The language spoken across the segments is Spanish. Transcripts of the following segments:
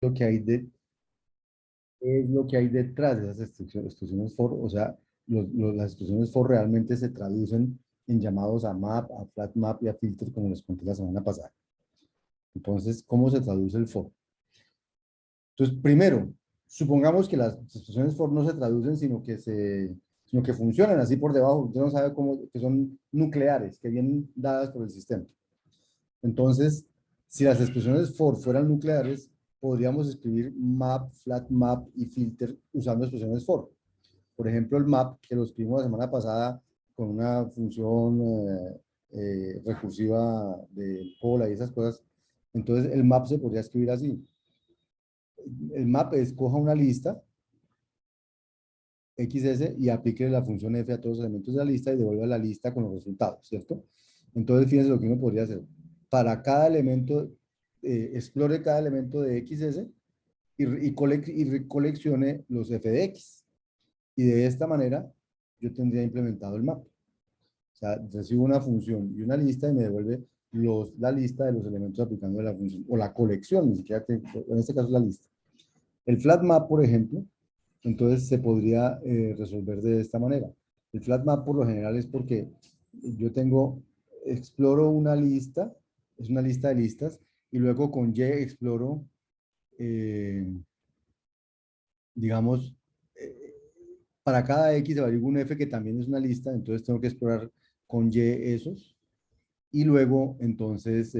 lo que hay de, es lo que hay detrás de esas expresiones for, o sea, las expresiones for realmente se traducen en llamados a map, a flat map y a filter, como les conté la semana pasada. Entonces, ¿cómo se traduce el for? Entonces, primero, supongamos que las expresiones for no se traducen, sino que funcionan así por debajo. Usted no sabe cómo, que son nucleares, que vienen dadas por el sistema. Entonces, si las expresiones for fueran nucleares, podríamos escribir map, flat map y filter usando expresiones for. Por ejemplo, el map, que lo escribimos la semana pasada con una función recursiva de cola y esas cosas. Entonces, el map se podría escribir así. El map escoja una lista XS y aplique la función F a todos los elementos de la lista y devuelva la lista con los resultados, ¿cierto? Entonces, fíjense lo que uno podría hacer. Para cada elemento, explore cada elemento de XS y coleccione los F de X. Y de esta manera, yo tendría implementado el map. O sea, recibo una función y una lista y me devuelve la lista de los elementos aplicando la función, o la colección, ni siquiera, en este caso la lista. El flat map, por ejemplo, entonces se podría resolver de esta manera. El flat map por lo general es porque yo exploro una lista, es una lista de listas, y luego con Y exploro, eh, digamos, para cada X averiguo un F que también es una lista, entonces tengo que explorar con Y esos, y luego entonces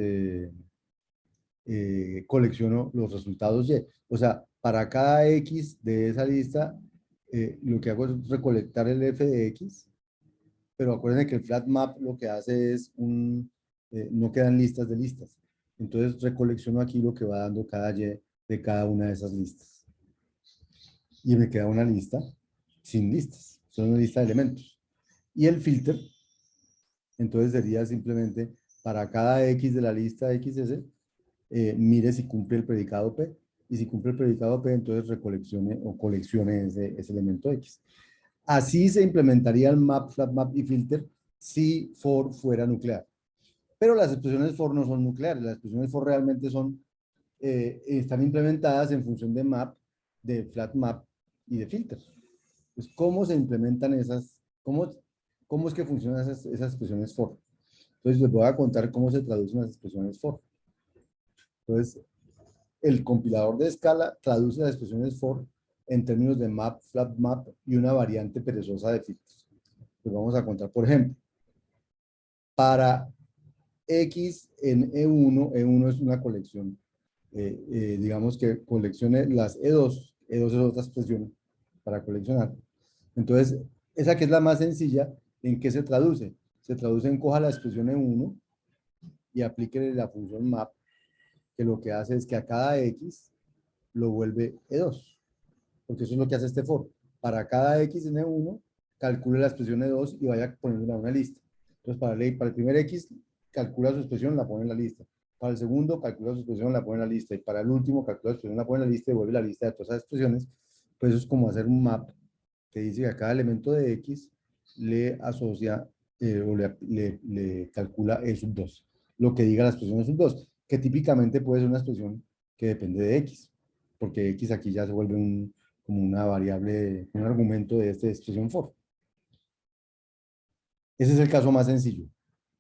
colecciono los resultados Y. O sea, para cada X de esa lista, lo que hago es recolectar el F de X, pero acuérdense que el flat map lo que hace es no quedan listas de listas. Entonces recolecciono aquí lo que va dando cada Y de cada una de esas listas. Y me queda una lista sin listas, son una lista de elementos. Y el filter, entonces sería simplemente para cada X de la lista XS, mire si cumple el predicado P, y si cumple el predicado P, entonces recoleccione o coleccione ese elemento X. Así se implementaría el map, flat map y filter si for fuera nuclear. Pero las expresiones for no son nucleares, las expresiones for realmente están implementadas en función de map, de flat map y de filter. Pues, ¿cómo se implementan cómo es que funcionan esas expresiones for? Entonces, les voy a contar cómo se traducen las expresiones for. Entonces, el compilador de escala traduce las expresiones for en términos de map, flat map y una variante perezosa de filtros. Pues vamos a contar, por ejemplo, para X en E1, E1 es una colección, digamos que coleccione las E2, E2 es otra expresión para coleccionar. Entonces, esa que es la más sencilla, ¿en qué se traduce? Se traduce en coja la expresión E1 y aplíquele la función map, que lo que hace es que a cada X lo vuelve E2, porque eso es lo que hace este for. Para cada X en E1, calcule la expresión E2 y vaya poniéndola en una lista. Entonces, para el primer X, calcula su expresión, la pone en la lista. Para el segundo, calcula su expresión, la pone en la lista. Y para el último, calcula su expresión, la pone en la lista y vuelve la lista de todas esas expresiones. Pues eso es como hacer un map que dice que a cada elemento de X le asocia o le calcula E sub 2. Lo que diga la expresión E sub 2, que típicamente puede ser una expresión que depende de X, porque X aquí ya se vuelve como una variable, un argumento de esta expresión for. Ese es el caso más sencillo.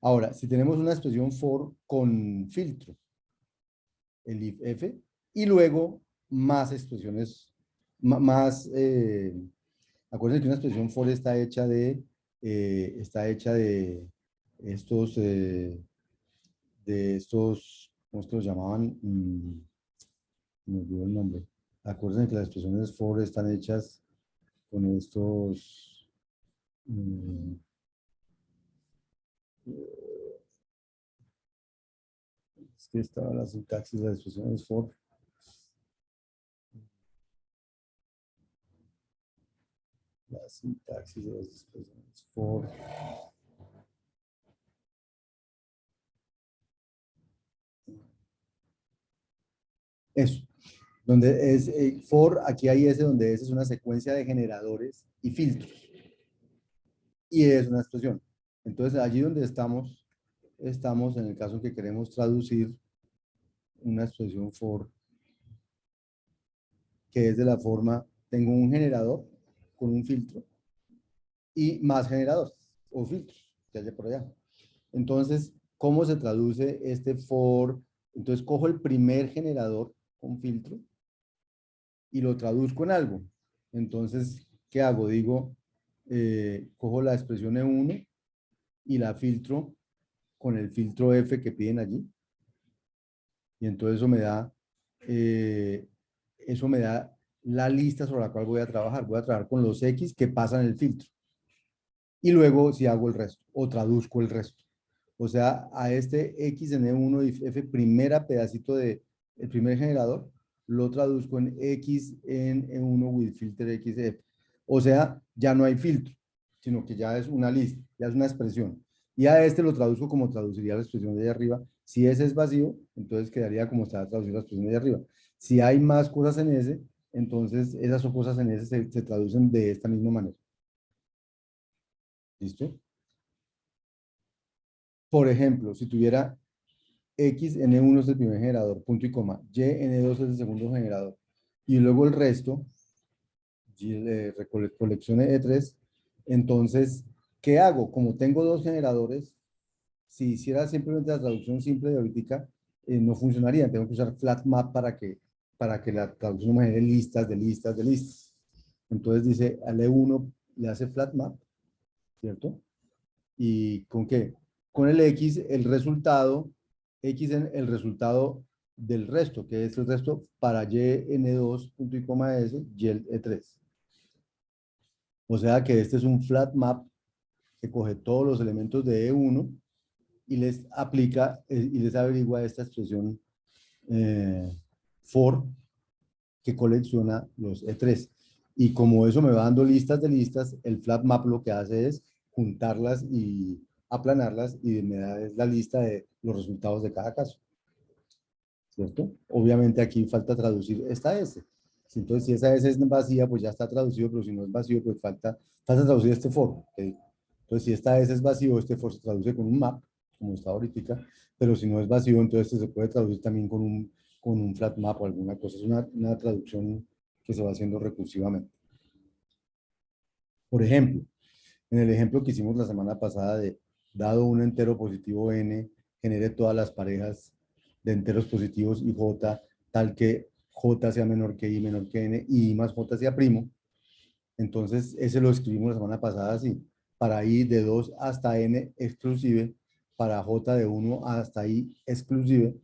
Ahora, si tenemos una expresión for con filtro, el if f, y luego más expresiones, más, acuérdense que una expresión for está hecha estos, eh, de estos, ¿cómo es que los llamaban? Me olvidó el nombre. Acuérdense que las expresiones for están hechas con estos, mm, es que estaba la sintaxis de las expresiones for. La sintaxis de las expresiones for. Eso. Donde es for, aquí hay ese, donde ese es una secuencia de generadores y filtros. Y es una expresión. Entonces, allí donde estamos en el caso en que queremos traducir una expresión for que es de la forma, tengo un generador con un filtro y más generadores o filtros que haya por allá. Entonces, ¿cómo se traduce este for? Entonces, cojo el primer generador con filtro y lo traduzco en algo. Entonces, ¿qué hago? Digo, cojo la expresión E1 y la filtro con el filtro F que piden allí. Y entonces eh, eso me da la lista sobre la cual voy a trabajar. Voy a trabajar con los X que pasan el filtro. Y luego si hago el resto o traduzco el resto. O sea, a este X en E1 y F primera pedacito de el primer generador, lo traduzco en X en E1 with filter XF. O sea, ya no hay filtro, sino que ya es una lista, ya es una expresión. Y a este lo traduzco como traduciría la expresión de ahí arriba. Si ese es vacío, entonces quedaría como está traducida la expresión de ahí arriba. Si hay más cosas en ese, entonces esas cosas en ese se traducen de esta misma manera. ¿Listo? Por ejemplo, si tuviera X, N1 es el primer generador, punto y coma, Y, N2 es el segundo generador, y luego el resto, colección E3, entonces, ¿qué hago? Como tengo dos generadores, si hiciera simplemente la traducción simple de ahorita, no funcionaría, tengo que usar flat map para que la traducción me genere listas de listas de listas. Entonces dice, al E1 le hace flat map, ¿cierto? ¿Y con qué? Con el X, el resultado, X en el resultado del resto, que es el resto para Y, N2, punto y coma S, Y, E3. O sea que este es un flat map que coge todos los elementos de E1 y les aplica y les averigua esta expresión for que colecciona los E3. Y como eso me va dando listas de listas, el flat map lo que hace es juntarlas y aplanarlas y me da la lista de los resultados de cada caso. ¿Cierto? Obviamente aquí falta traducir esta S. Entonces, si esa S es vacía, pues ya está traducido, pero si no es vacío, pues falta traducir este for. ¿Okay? Entonces, si esta S es vacío, este for se traduce con un map, como está ahorita, pero si no es vacío, entonces este se puede traducir también con un flat map o alguna cosa. Es una traducción que se va haciendo recursivamente. Por ejemplo, en el ejemplo que hicimos la semana pasada de dado un entero positivo n, genere todas las parejas de enteros positivos y j, tal que j sea menor que i menor que n y i más j sea primo. Entonces, ese lo escribimos la semana pasada así. Para i de 2 hasta n exclusive, para j de 1 hasta i exclusive,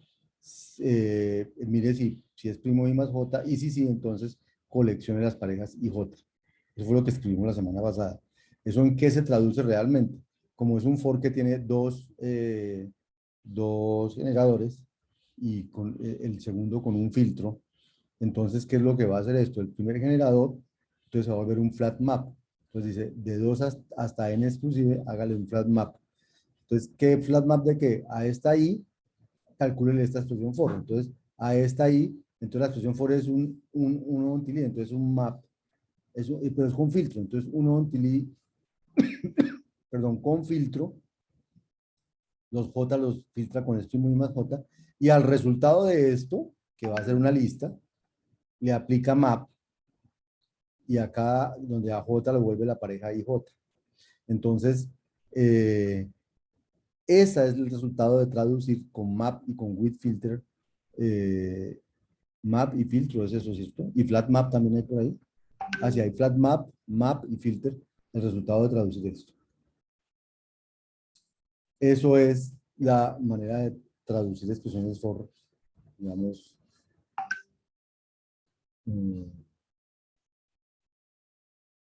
mire si es primo i más j, y si sí, entonces coleccione las parejas i j. Eso fue lo que escribimos la semana pasada. ¿Eso en qué se traduce realmente? Como es un for que tiene dos generadores y el segundo con un filtro, entonces, ¿qué es lo que va a hacer esto? El primer generador, entonces va a volver un flat map. Entonces dice, de 2 hasta n exclusive, hágale un flat map. Entonces, ¿qué flat map de qué? A esta i, calcúlele esta expresión for. Entonces, a esta i, entonces la expresión for es un until, entonces un map, pero es con filtro. Entonces, un until, perdón, con filtro, los j los filtra con esto y muy más j, y al resultado de esto, que va a ser una lista, le aplica map, y acá donde a j lo vuelve la pareja ij. Entonces, eh, ese es el resultado de traducir con map y con with filter. eh, Map y filtro es eso, ¿cierto? Y flat map también hay por ahí. Así hay flat map, map y filter, el resultado de traducir esto. Eso es la manera de traducir expresiones for, digamos,